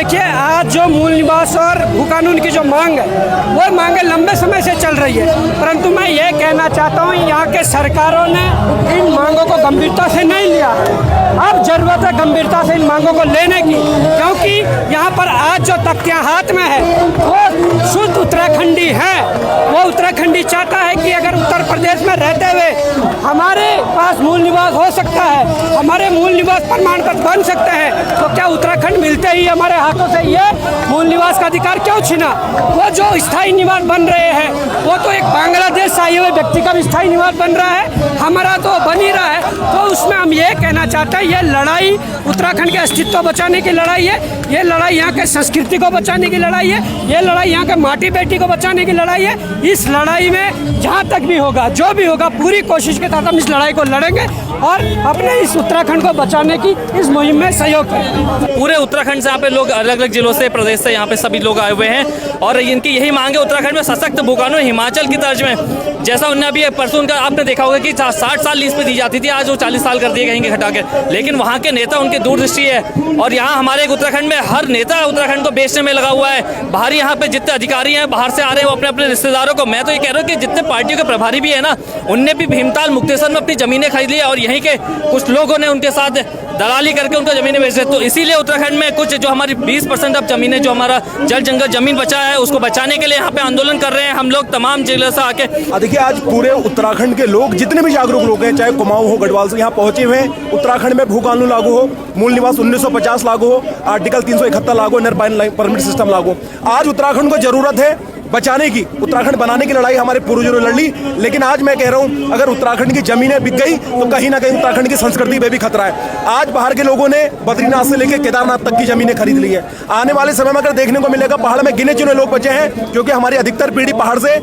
देखिए, आज जो मूल निवास और भू कानून की जो मांग है वो मांगे लंबे समय से चल रही है, परंतु मैं ये कहना चाहता हूँ यहाँ के सरकारों ने इन मांगों को गंभीरता से नहीं लिया है। अब जरूरत है गंभीरता से इन मांगों को लेने की, क्योंकि यहाँ पर आज जो तख्तियाँ हाथ में है वो शुद्ध उत्तराखंडी है। वो उत्तराखंडी चाहता है कि अगर उत्तर प्रदेश में रहते हुए हमारे पास मूल निवास हो सकता है, हमारे मूल निवास प्रमाण पत्र बन सकते हैं, तो क्या उत्तराखंड मिलते ही हमारे हाथों से ये मूल निवास का अधिकार क्यों छीना? वो जो स्थायी निवास बन रहे हैं वो तो एक बांग्लादेश से आए हुए व्यक्ति का भी स्थायी निवास बन रहा है, हमारा तो बन ही रहा है। तो उसमें हम ये कहना चाहते हैं, ये लड़ाई उत्तराखंड के अस्तित्व बचाने की लड़ाई है, ये लड़ाई यहाँ के संस्कृति को बचाने की लड़ाई है, ये लड़ाई यहाँ के माटी बेटी को बचाने की लड़ाई है। इस लड़ाई में जहाँ तक भी होगा, जो भी होगा, पूरी कोशिश के साथ हम इस लड़ाई को लड़ेंगे और अपने इस उत्तराखंड को बचाने की इस मुहिम में सहयोग करेंगे। पूरे उत्तराखंड से यहाँ पे लोग अलग अलग जिलों से, प्रदेश से यहाँ पे सभी लोग आए हुए हैं और इनकी यही मांग है उत्तराखंड में सशक्त भू कानून, हिमाचल की तर्ज में। जैसा उन्होंने अभी परसों उनका आपने देखा होगा कि 60 साल लीज पे दी जाती थी, आज वो 40 साल कर दिए गए हटा के। लेकिन वहाँ के नेता, उनकी दूरदृष्टि है और यहाँ हमारे उत्तराखंड में हर नेता उत्तराखंड को बेचने में लगा हुआ है। बाहरी यहाँ पे जितने अधिकारी हैं बाहर से आ रहे हैं वो अपने अपने रिश्तेदारों को, मैं तो ये कह रहा हूँ कि जितने पार्टियों के प्रभारी भी है ना, उनने भी भीमताल मुक्तेश्वर में अपनी जमीनें खरीद ली और यहीं के कुछ लोगों ने उनके साथ दलाली करके उनका जमीनें बेच दी। तो इसीलिए उत्तराखंड में कुछ जो हमारी 20% अब जमीनें, जो हमारा जल जंगल जमीन बचा है, उसको बचाने के लिए यहाँ पे आंदोलन कर रहे हैं हम लोग तमाम जिलों से आके। देखिए, आज पूरे उत्तराखंड के लोग, जितने भी जागरूक लोग हैं, चाहे कुमाऊं हो, गढ़वाल से, यहाँ पहुंचे हुए हैं। उत्तराखंड में भू कानून लागू हो, मूल निवास 1950 लागू हो, आर्टिकल 371 लागू, इनर परमिट सिस्टम लागू। आज उत्तराखंड को जरूरत है बचाने की, उत्तराखंड बनाने की लड़ाई हमारे पूर्वजों ने लड़ ली। लेकिन आज मैं कह रहा हूं, अगर उत्तराखंड की जमीनें बिक गई तो कहीं ना कहीं उत्तराखंड की संस्कृति पे भी खतरा है। आज बाहर के लोगों ने बद्रीनाथ से लेकर केदारनाथ तक की जमीनें खरीद ली है। आने वाले समय में अगर देखने को मिलेगा, पहाड़ में गिने चुने लोग बचे हैं, क्योंकि हमारी अधिकतर पीढ़ी पहाड़ से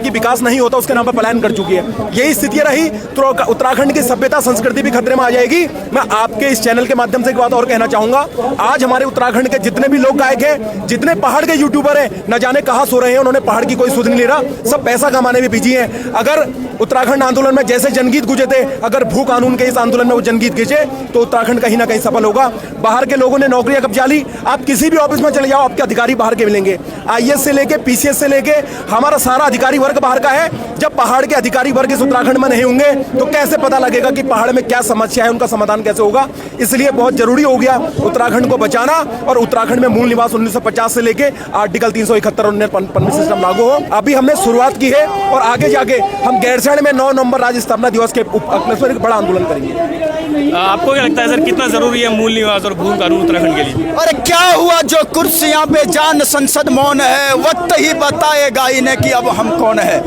विकास नहीं होता उसके नाम पर पलायन कर चुकी है। यही स्थिति रही तो उत्तराखंड की सभ्यता संस्कृति भी खतरे में आ जाएगी। मैं आपके इस चैनल के माध्यम से एक बात और कहना चाहूंगा, आज हमारे उत्तराखंड के जितने भी लोग गायक हैं, जितने पहाड़ के यूट्यूबर हैं, न जाने कहां सो रहे हैं, उन्होंने पहाड़ की कोई सुध नहीं ले रहा, सब पैसा कमाने में बिजी हैं। अगर उत्तराखंड आंदोलन में जैसे जनगीत गुजे थे, अगर भू कानून के इस आंदोलन में वो जनगीत गीजे तो उत्तराखंड कहीं ना कहीं सफल होगा। बाहर के लोगों ने नौकरियां कब्जा ली, आप किसी भी ऑफिस में चले जाओ, आपके अधिकारी बाहर के मिलेंगे। आईएएस से लेके पीसीएस से लेके हमारा सारा अधिकारी वर्ग बाहर का है। जब पहाड़ के अधिकारी वर्ग इस उत्तराखंड में नहीं होंगे तो कैसे पता लगेगा कि पहाड़ में क्या समस्या है, उनका समाधान कैसे होगा। इसलिए बहुत जरूरी हो गया उत्तराखंड को बचाना और उत्तराखंड में मूल निवास 1950 से लेके आर्टिकल 371 और परमिट सिस्टम लागू हो। अभी हमने शुरुआत की है और आगे जाके हम गैरसैंण में 9 नवंबर राज्य स्थापना दिवस के उपलक्ष्य में एक बड़ा आंदोलन करेंगे। आपको क्या लगता है सर, कितना जरूरी है मूल निवास और भू कानून उत्तराखंड के लिए? अरे क्या हुआ, जो कुर्सियां पे जान संसद मौन है, वक्त ही बताएगा इन्हें कि अब हम कौन है।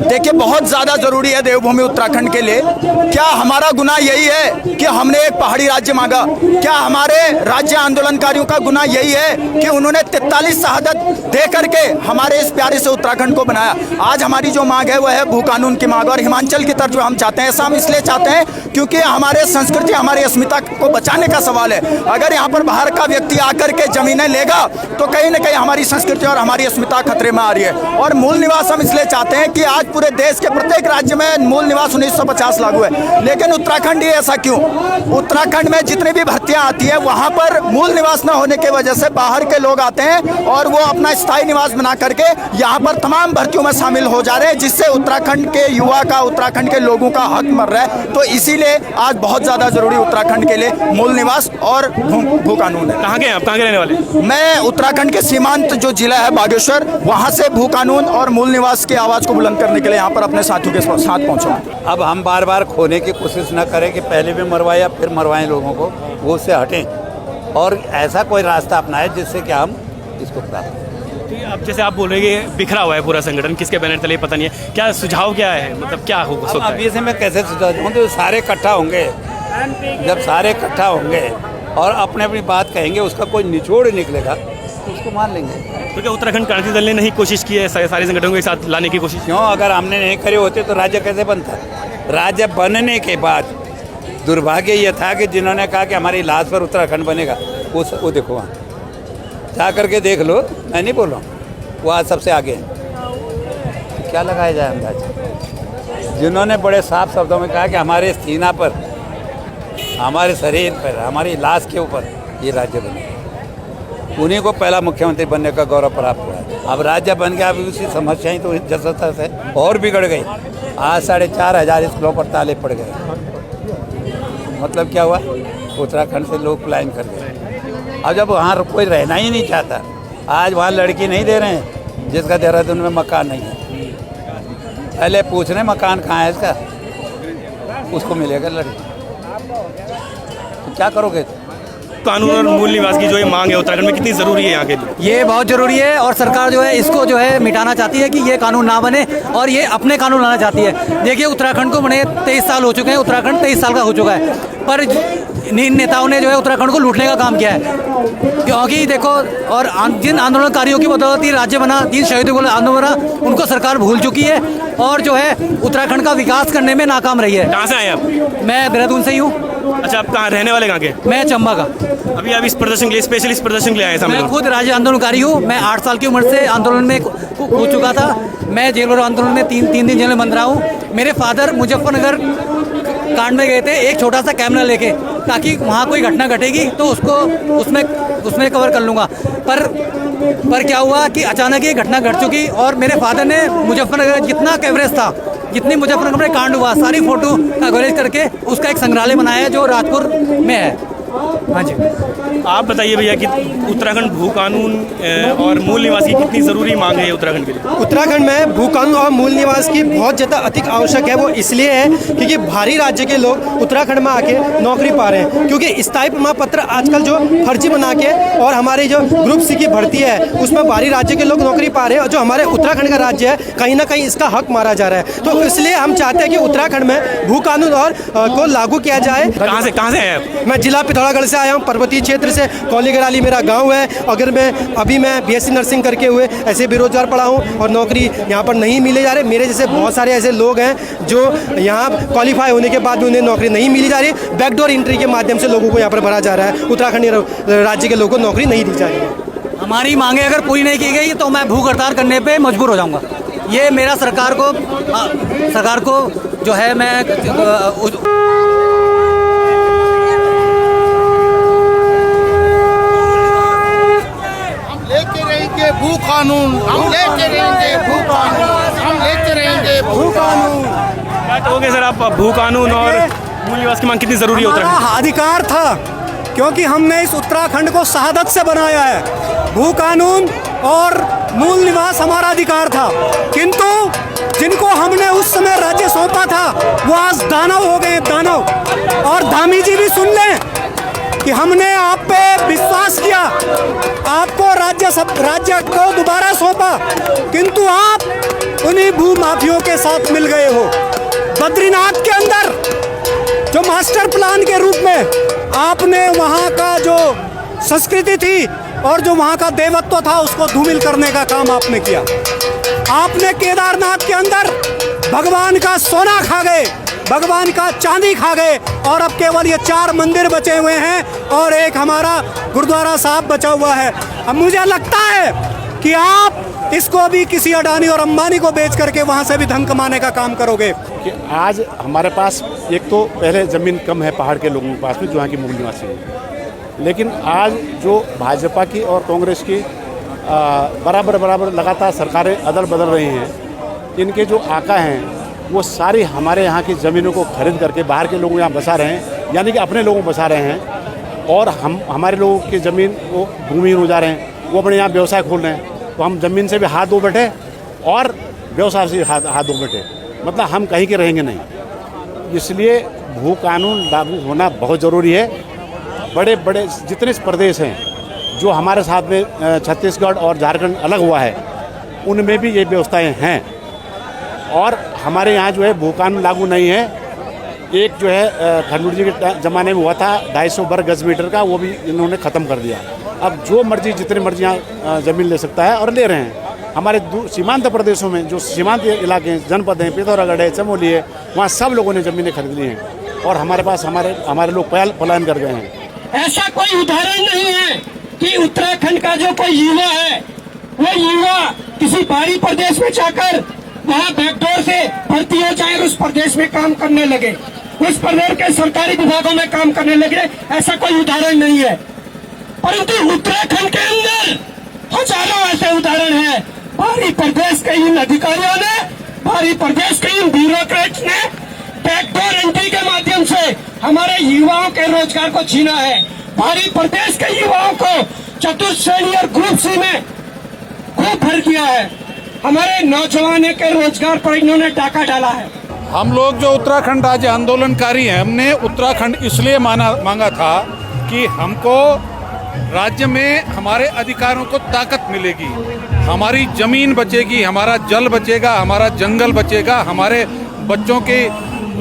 देखिए, बहुत ज्यादा जरूरी है देवभूमि उत्तराखंड के लिए। क्या हमारा गुनाह यही है कि हमने एक पहाड़ी राज्य मांगा? क्या हमारे राज्य आंदोलनकारियों का गुनाह यही है कि उन्होंने 43 शहादत दे करके हमारे इस प्यारे से उत्तराखंड को बनाया? आज हमारी जो मांग है वह है भू कानून की मांग और हिमाचल की तरफ जो हम चाहते हैं। ऐसा हम इसलिए चाहते हैं क्योंकि हमारे संस्कृति, हमारी अस्मिता को बचाने का सवाल है। अगर यहाँ पर बाहर का व्यक्ति आकर के जमीनें लेगा तो कहीं ना कहीं हमारी संस्कृति और हमारी अस्मिता खतरे में आ रही है। और मूल निवास हम इसलिए चाहते हैं कि आज पूरे देश के प्रत्येक राज्य में मूल निवास 1950 लागू है, लेकिन उत्तराखंड ही ऐसा क्यों? उत्तराखंड में जितनी भी भर्तियां आती है वहां पर मूल निवास न होने की वजह से बाहर के लोग आते हैं और वो अपना स्थायी निवास बना करके यहाँ पर तमाम भर्तियों में शामिल हो जा रहे हैं, जिससे उत्तराखंड के युवा का, उत्तराखंड के लोगों का हक मर रहा है। तो इसीलिए आज बहुत ज्यादा जरूरी उत्तराखंड के लिए मूल निवास और भू कानून है। कहाँ के हैं आप, कहाँ के रहने वाले? मैं उत्तराखंड के सीमांत जो जिला है बागेश्वर, वहाँ से भू कानून और मूल निवास की आवाज को बुलंद करने के लिए यहाँ पर अपने साथियों के साथ पहुँचा। अब हम बार बार खोने की कोशिश न करें कि पहले भी मरवाया फिर मरवाएं लोगों को, वो उससे हटें और ऐसा कोई रास्ता अपनाएं जिससे कि हम इसको प्राप्त करें। अब जैसे आप बोल रहे हैं कि बिखरा हुआ है पूरा संगठन, किसके बैनर तले पता नहीं है, क्या सुझाव क्या है, मतलब क्या हो सकता है? अभी से मैं कैसे सुझाव दूँ? तो सारे इकट्ठा होंगे, जब सारे इकट्ठा होंगे और अपने अपनी बात कहेंगे, उसका कोई निचोड़ निकलेगा तो उसको मान लेंगे। क्योंकि उत्तराखंड क्रांति दल ने नहीं कोशिश की है सारे संगठनों के साथ लाने की कोशिश? क्यों? अगर हमने नहीं करे होते तो राज्य कैसे बनता? राज्य बनने के बाद दुर्भाग्य यह था कि जिन्होंने कहा कि हमारी लाश पर उत्तराखंड बनेगा, वो देखो वहाँ जा करके देख लो, मैं नहीं बोल रहा हूँ, वो आज सबसे आगे है। तो क्या लगाया जाए अंदाज? जिन्होंने बड़े साफ शब्दों में कहा कि हमारे सीना पर, हमारे शरीर पर, हमारी लाश के ऊपर ये राज्य बनेगा, उन्हीं को पहला मुख्यमंत्री बनने का गौरव प्राप्त हुआ है। अब राज्य बन गया, अभी उसकी समस्याएं तो जैसा से और बिगड़ गई। आज 4,500 स्कूलों पर ताले पड़ गए। मतलब क्या हुआ, उत्तराखंड से लोग पलायन कर गए। अब जब वहाँ कोई रहना ही नहीं चाहता, आज वहाँ लड़की नहीं दे रहे हैं जिसका देहरादून में मकान नहीं है। पहले पूछ रहे मकान कहाँ है इसका, उसको मिलेगा लड़की। तो क्या करोगे? कानून और मूल निवास की जो ये मांग है उत्तराखंड में कितनी ज़रूरी है यहाँ के लिए? ये बहुत ज़रूरी है और सरकार जो है इसको जो है मिटाना चाहती है कि ये कानून ना बने और ये अपने कानून लाना चाहती है। देखिए उत्तराखंड को बने 23 साल हो चुके हैं, उत्तराखंड 23 साल का हो चुका है, पर इन नेताओं ने जो है उत्तराखंड को लूटने का काम किया है। क्योंकि देखो, और जिन आंदोलनकारियों की बदौलत ये राज्य बना, जिन शहीदों को आंदोलन बना, उनको सरकार भूल चुकी है और जो है उत्तराखंड का विकास करने में नाकाम रही है। कहाँ से आए आप? मैं देहरादून से ही हूँ। अच्छा, आप कहाँ रहने वाले, कहाँ के? मैं चंबा का। अभी आप इस प्रदर्शन के लिए, स्पेशल इस प्रदर्शन के लिए आए थे? मैं खुद राज्य आंदोलनकारी हूँ। मैं 8 साल की उम्र से आंदोलन में हो चुका था। मैं जेल और आंदोलन में तीन दिन जेल में बंद रहा हूँ। मेरे फादर मुजफ्फरनगर कांड में गए थे एक छोटा सा कैमरा लेके, ताकि वहाँ कोई घटना घटेगी तो उसको उसमें कवर कर लूँगा। पर क्या हुआ कि अचानक ये घटना घट चुकी और मेरे फादर ने मुजफ्फरनगर जितना कवरेज था, जितनी मुजफ्फरनगर में कांड हुआ, सारी फोटो का कवरेज करके उसका एक संग्रहालय बनाया है जो राजपुर में है। हाँ जी, आप बताइए भैया कि उत्तराखंड भू कानून और मूल निवास की कितनी ज़रूरी मांग है उत्तराखंड के लिए? उत्तराखंड में भू कानून और मूल निवास की बहुत ज़्यादा अधिक आवश्यक है। वो इसलिए है क्योंकि बाहरी राज्य के लोग उत्तराखंड में आके नौकरी पा रहे हैं। क्योंकि स्थायी प्रमाण पत्र आजकल जो फर्जी बना के और हमारी जो ग्रुप सी की भर्ती है उसमें बाहरी राज्य के लोग नौकरी पा रहे हैं और जो हमारे उत्तराखंड का राज्य है कहीं ना कहीं इसका हक मारा जा रहा है। तो इसलिए हम चाहते हैं कि उत्तराखंड में भू कानून और को लागू किया जाए। कहाँ से आए आप? मैं जिला पिथौरागढ़ से आया हूँ, पर्वतीय क्षेत्र से। कौलीगराली मेरा गांव है। अगर मैं बीएससी नर्सिंग करके हुए ऐसे बेरोजगार पड़ा हूँ और नौकरी यहाँ पर नहीं मिले जा रहे। मेरे जैसे बहुत सारे ऐसे लोग हैं जो यहाँ क्वालिफाई होने के बाद भी उन्हें नौकरी नहीं मिली जा रही। बैकडोर एंट्री के माध्यम से लोगों को यहाँ पर भरा जा रहा है। उत्तराखंड राज्य के लोगों को नौकरी नहीं दी जा रही है। हमारी मांगे अगर पूरी नहीं की गई तो मैं भूख हड़ताल करने पे मजबूर हो जाऊंगा। ये मेरा सरकार को जो है मैं लेते रहेंगे भू कानून, हम लेते रहेंगे भू कानून, हम लेते रहेंगे भू कानून। क्या कहोगे सर आप, भू कानून और मूल निवास की मांग कितनी ज़रूरी है उत्तराखंड? हमारा अधिकार था क्योंकि हमने इस उत्तराखंड को शहादत से बनाया है। भू कानून और मूल निवास हमारा अधिकार था, किंतु जिनको हमने उस समय राज्य सौंपा था वो आज दानव हो गए, दानव। और धामी जी भी सुन लें कि हमने आप पे विश्वास किया, आपको राज्य को दोबारा सौंपा, किंतु आप उन्हीं भू माफियों के साथ मिल गए हो। बद्रीनाथ के अंदर जो मास्टर प्लान के रूप में आपने वहाँ का जो संस्कृति थी और जो वहाँ का देवत्व था उसको धूमिल करने का काम आपने किया। आपने केदारनाथ के अंदर भगवान का सोना खा गए, भगवान का चांदी खा गए और अब केवल ये 4 मंदिर बचे हुए हैं और एक हमारा गुरुद्वारा साहब बचा हुआ है। अब मुझे लगता है कि आप इसको भी किसी अडानी और अंबानी को बेच करके वहाँ से भी धन कमाने का काम करोगे। कि आज हमारे पास एक तो पहले ज़मीन कम है पहाड़ के लोगों के पास में जो यहाँ की मूल निवासी है, लेकिन आज जो भाजपा की और कांग्रेस की बराबर लगातार सरकारें अदल बदल रही हैं, इनके जो आका हैं वो सारी हमारे यहाँ की ज़मीनों को खरीद करके बाहर के लोगों यहाँ बसा रहे हैं, यानी कि अपने लोगों को बसा रहे हैं और हमारे लोगों की ज़मीन वो भूमिहीन हो जा रहे हैं। वो अपने यहाँ व्यवसाय खोल रहे हैं, तो हम ज़मीन से भी हाथ धो बैठे और व्यवसाय से हाथ धो बैठे, मतलब हम कहीं के रहेंगे नहीं। इसलिए भू कानून लागू होना बहुत ज़रूरी है। बड़े बड़े जितने प्रदेश हैं जो हमारे साथ में छत्तीसगढ़ और झारखंड अलग हुआ है, उनमें भी ये व्यवस्थाएं हैं और हमारे यहाँ जो है भू कानून लागू नहीं है। एक जो है खंडूर जी के ज़माने में हुआ था 250 वर्ग गज मीटर का, वो भी इन्होंने ख़त्म कर दिया। अब जो मर्जी जितनी मर्जी यहाँ ज़मीन ले सकता है और ले रहे हैं। हमारे सीमांत प्रदेशों में जो सीमांत इलाके हैं, जनपद हैं, पिथौरागढ़ है, चमोली है, वहाँ सब लोगों ने ज़मीनें खरीद ली हैं और हमारे पास हमारे लोग पलायन कर गए हैं। ऐसा कोई उदाहरण नहीं है कि उत्तराखंड का जो कोई युवा है वो युवा किसी बाहरी प्रदेश में जाकर वहाँ बैकडोर से भर्ती हो जाए, उस प्रदेश में काम करने लगे, उस प्रदेश के सरकारी विभागों में काम करने लगे। ऐसा कोई उदाहरण नहीं है। परंतु उत्तराखंड के अंदर हजारों ऐसे उदाहरण हैं। भारी प्रदेश के इन अधिकारियों ने, भारी प्रदेश के इन ब्यूरोक्रेट्स ने बैकडोर एंट्री के माध्यम से हमारे युवाओं के रोजगार को छीना है। भारी प्रदेश के युवाओं को चतुश्रेणी और ग्रुप सी में खूब भर किया है। हमारे नौजवानों के रोजगार पर इन्होंने डाका डाला है। हम लोग जो उत्तराखंड राज्य आंदोलनकारी हैं, हमने उत्तराखंड इसलिए मांगा था कि हमको राज्य में हमारे अधिकारों को ताकत मिलेगी, हमारी जमीन बचेगी, हमारा जल बचेगा, हमारा जंगल बचेगा, हमारे बच्चों के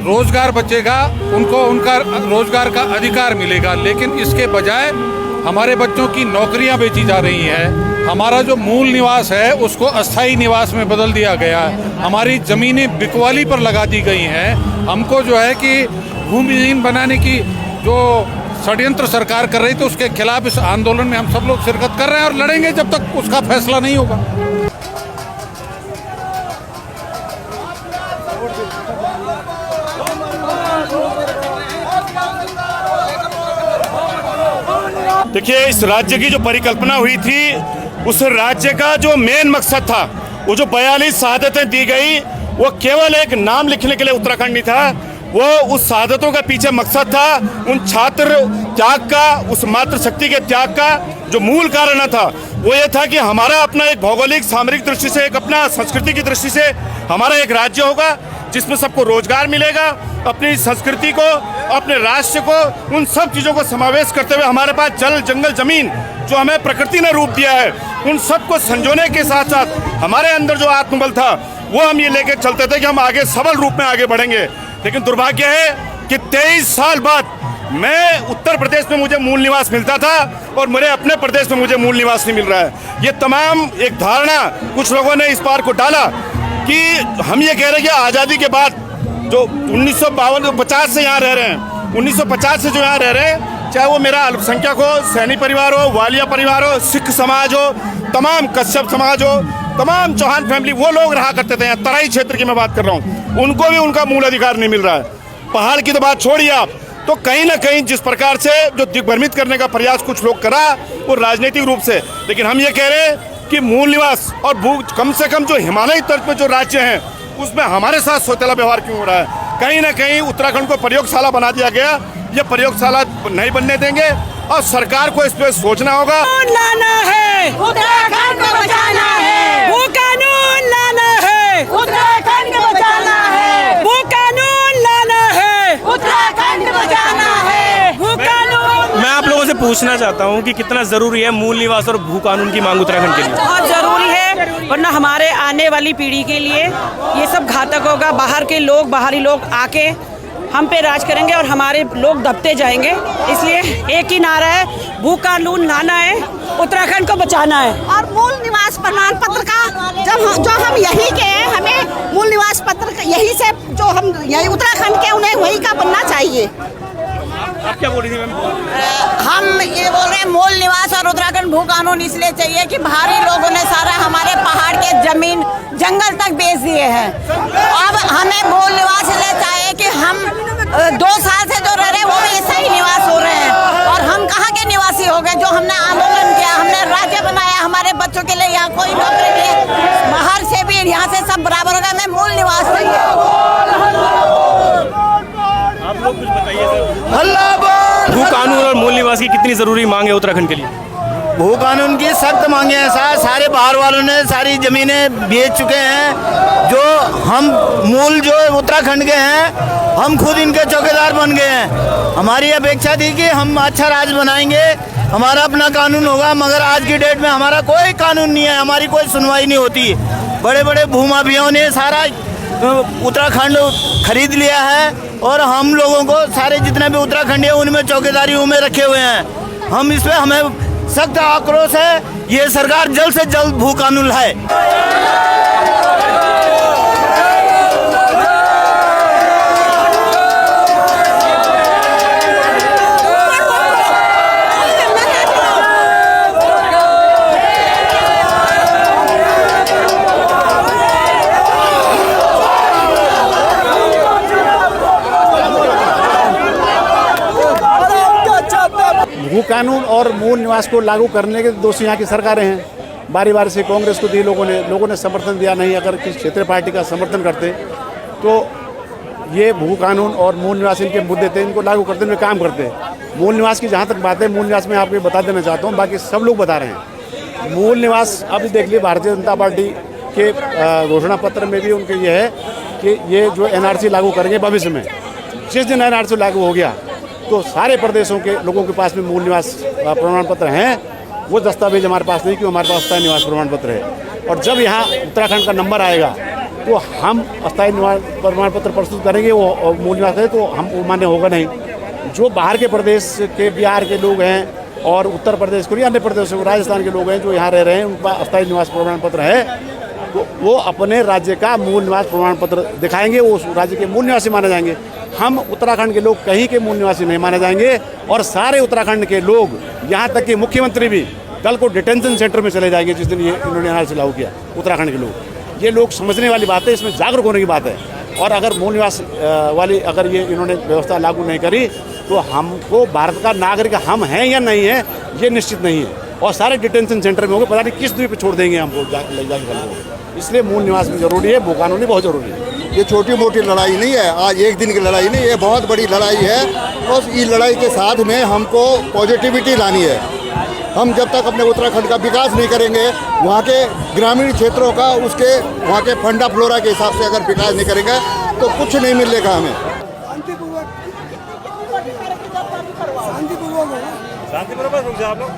रोजगार बचेगा, उनको उनका रोजगार का अधिकार मिलेगा। लेकिन इसके बजाय हमारे बच्चों की नौकरियां बेची जा रही हैं, हमारा जो मूल निवास है उसको अस्थायी निवास में बदल दिया गया है, हमारी ज़मीनें बिकवाली पर लगा दी गई हैं। हमको जो है कि भूमिहीन बनाने की जो षड्यंत्र सरकार कर रही थी उसके खिलाफ इस आंदोलन में हम सब लोग शिरकत कर रहे हैं और लड़ेंगे जब तक उसका फैसला नहीं होगा। देखिए, इस राज्य की जो परिकल्पना हुई थी, उस राज्य का जो मेन मकसद था, वो जो 42 शहादतें दी गई, वो केवल एक नाम लिखने के लिए उत्तराखंड नहीं था, वो उस शहादतों का पीछे मकसद था उन छात्र त्याग का, उस मातृशक्ति के त्याग का जो मूल कारण था वो ये था कि हमारा अपना एक भौगोलिक सामरिक दृष्टि से, एक अपना संस्कृति की दृष्टि से हमारा एक राज्य होगा जिसमें सबको रोजगार मिलेगा, अपनी संस्कृति को, अपने राष्ट्र को, उन सब चीज़ों को समावेश करते हुए हमारे पास जल, जंगल, जमीन जो हमें प्रकृति ने रूप दिया है, उन सबको संजोने के साथ साथ हमारे अंदर जो आत्मबल था वो हम ये लेकर चलते थे कि हम आगे सबल रूप में आगे बढ़ेंगे। लेकिन दुर्भाग्य है कि 23 साल बाद मैं उत्तर प्रदेश में मुझे मूल निवास मिलता था और मेरे अपने प्रदेश में मुझे मूल निवास नहीं मिल रहा है। ये तमाम एक धारणा कुछ लोगों ने इस बार को डाला कि हम ये कह रहे हैं कि आज़ादी के बाद जो 1952-50 से यहाँ रह रहे हैं, 1950 से जो यहाँ रह रहे हैं, चाहे वो मेरा अल्पसंख्यक हो, सैनी परिवार हो, वालिया परिवार हो, सिख समाज हो, तमाम कश्यप समाज हो, तमाम चौहान फैमिली, वो लोग रहा करते थे यहाँ तराई क्षेत्र की मैं बात कर रहा हूँ, उनको भी उनका मूल अधिकार नहीं मिल रहा है। पहाड़ की तो बात छोड़िए आप, तो कहीं ना कहीं जिस प्रकार से जो दिग्भ्रमित करने का प्रयास कुछ लोग करा वो राजनीतिक रूप से, लेकिन हम ये कह रहे हैं कि मूल निवास और भू कम से कम जो हिमालयी तर्ज पे जो राज्य हैं उसमें हमारे साथ सौतेला व्यवहार क्यों हो रहा है। कहीं ना कहीं उत्तराखंड को प्रयोगशाला बना दिया गया, ये प्रयोगशाला नहीं बनने देंगे और सरकार को इस पर सोचना होगा। लाना है, उत्तराखंड को बचाना है, वो कानून लाना है, उत्तराखंड को बचाना है, वो कानून लाना है, उत्तराखंड को बचाना है, वो कानून। मैं आप लोगों से पूछना चाहता हूं कि कितना ज़रूरी है मूल निवास और भू कानून की मांग उत्तराखंड के लिए? बहुत ज़रूरी है, वरना हमारे आने वाली पीढ़ी के लिए ये सब घातक होगा। बाहरी लोग आके हम पे राज करेंगे और हमारे लोग दबते जाएंगे। इसलिए एक ही नारा है, भू कानून लाना है, उत्तराखंड को बचाना है। और मूल निवास प्रमाण पत्र का जो हम यही के हैं, हमें मूल निवास पत्र यही से जो हम यही उत्तराखंड के, उन्हें वही का बनना चाहिए। आप क्या बोल रही थी मैम? हम ये बोल रहे हैं मूल निवास और उत्तराखंड भू कानून इसलिए चाहिए कि बाहरी लोगों ने सारा हमारे पहाड़ के जमीन जंगल तक बेच दिए हैं। अब हमें मूल निवास इसलिए चाहिए कि हम 2 साल से जो रह रहे हैं वो भी ऐसा ही निवास हो रहे हैं और हम कहाँ के निवासी हो गए। जो हमने आंदोलन किया, हमने राज्य बनाया, हमारे बच्चों के लिए यहाँ कोई नौकरी नहीं है, बाहर से भी यहाँ से सब बराबर हो गए। हमें मूल निवास चाहिए। आप लोग कुछ बताइए सर, भू कानून और मूल निवास की कितनी ज़रूरी मांग है उत्तराखंड के लिए? भू कानून की सख्त मांगे हैं सर। सारे बाहर वालों ने सारी ज़मीनें बेच चुके हैं। जो हम मूल जो उत्तराखंड के हैं, हम खुद इनके चौकीदार बन गए हैं। हमारी अपेक्षा थी कि हम अच्छा राज बनाएंगे, हमारा अपना कानून होगा, मगर आज की डेट में हमारा कोई कानून नहीं है, हमारी कोई सुनवाई नहीं होती। बड़े बड़े भूमाफियाओं ने सारा उत्तराखंड खरीद लिया है और हम लोगों को सारे जितने भी उत्तराखंडी हैं उनमें चौकीदारियों में रखे हुए हैं। हम इस पर हमें सख्त आक्रोश है, ये सरकार जल्द से जल्द भू कानून लाए। भू भू कानून और मूल निवास को लागू करने के दोषी यहाँ की सरकारें हैं। बारी बारी से कांग्रेस को दी लोगों ने समर्थन दिया नहीं। अगर किसी क्षेत्रीय पार्टी का समर्थन करते तो ये भू कानून और मूल निवास इनके मुद्दे थे, इनको लागू करते हुए काम करते। मूल निवास की जहाँ तक बात है, मूल निवास में आपको बता देना चाहता हूँ, बाकी सब लोग बता रहे हैं। मूल निवास अभी देख लीजिए, भारतीय जनता पार्टी के घोषणा पत्र में भी उनके ये है कि ये जो एनआरसी लागू करेंगे भविष्य में। जिस दिन एनआरसी लागू हो गया तो सारे प्रदेशों के लोगों के पास में मूल निवास प्रमाण पत्र हैं। वो दस्तावेज हमारे पास नहीं, क्योंकि हमारे पास अस्थायी निवास प्रमाण पत्र है। और जब यहाँ उत्तराखंड का नंबर आएगा तो हम अस्थायी निवास प्रमाण पत्र प्रस्तुत करेंगे। वो मूल निवास है तो हम मान्य होगा नहीं। जो बाहर के प्रदेश के, बिहार के लोग हैं और उत्तर प्रदेश के, अन्य प्रदेशों, राजस्थान के लोग हैं जो यहाँ रह रहे हैं, उनका अस्थायी निवास प्रमाण पत्र है, तो वो अपने राज्य का मूल निवास प्रमाण पत्र दिखाएंगे, वो उस राज्य के मूल निवासी माने जाएंगे। हम उत्तराखंड के लोग कहीं के मूल निवासी नहीं माने जाएंगे। और सारे उत्तराखंड के लोग, यहाँ तक कि मुख्यमंत्री भी कल को डिटेंशन सेंटर में चले जाएंगे जिस दिन ये इन्होंने एनआरसी लागू किया। उत्तराखंड के लोग, ये लोग समझने वाली बात है, इसमें जागरूक होने की बात है। और अगर मूल निवास वाली अगर ये इन्होंने व्यवस्था लागू नहीं करी तो हमको भारत का नागरिक हम हैं या नहीं है ये निश्चित नहीं है। और सारे डिटेंशन सेंटर में होंगे, पता नहीं किस दूरी पर छोड़ देंगे हमको जाके। इसलिए मूल निवास भी जरूरी है, भू कानून भी बहुत जरूरी है। ये छोटी मोटी लड़ाई नहीं है, आज एक दिन की लड़ाई नहीं, ये बहुत बड़ी लड़ाई है। और इस लड़ाई के साथ में हमको पॉजिटिविटी लानी है। हम जब तक अपने उत्तराखंड का विकास नहीं करेंगे, वहाँ के ग्रामीण क्षेत्रों का, उसके वहाँ के फंडा फ्लोरा के हिसाब से अगर विकास नहीं करेंगे तो कुछ नहीं मिलेगा हमें। शांतिपूर्वक रुक जाओ आप लोग।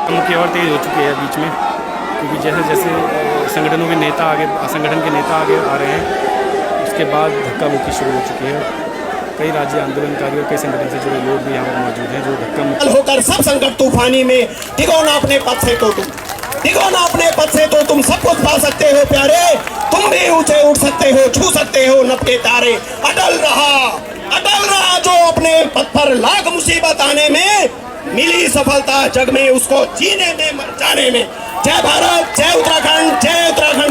मुख्य और तेज हो चुकी है बीच में, क्योंकि जैसे जैसे संगठनों के नेता संगठन के नेता आगे आ रहे हैं, उसके बाद धक्का मुक्की शुरू हो चुकी है। कई राज्य आंदोलनकारी और कई संगठन से जुड़े लोग भी यहाँ पर मौजूद हैं जो धक्का मुक्की होकर सब संकट तूफानी में टिको ना अपने पद से, तो तुम टिको ना अपने पद से, तो तुम सब कुछ पा सकते हो प्यारे। तुम भी ऊंचे उठ सकते हो, छू सकते हो नभ के तारे। अटल रहा जो अपने पद पर लाख मुसीबत आने में मिली सफलता, जग में उसको जीने में मर जाने में। जय भारत, जय उत्तराखंड, जय उत्तराखंड।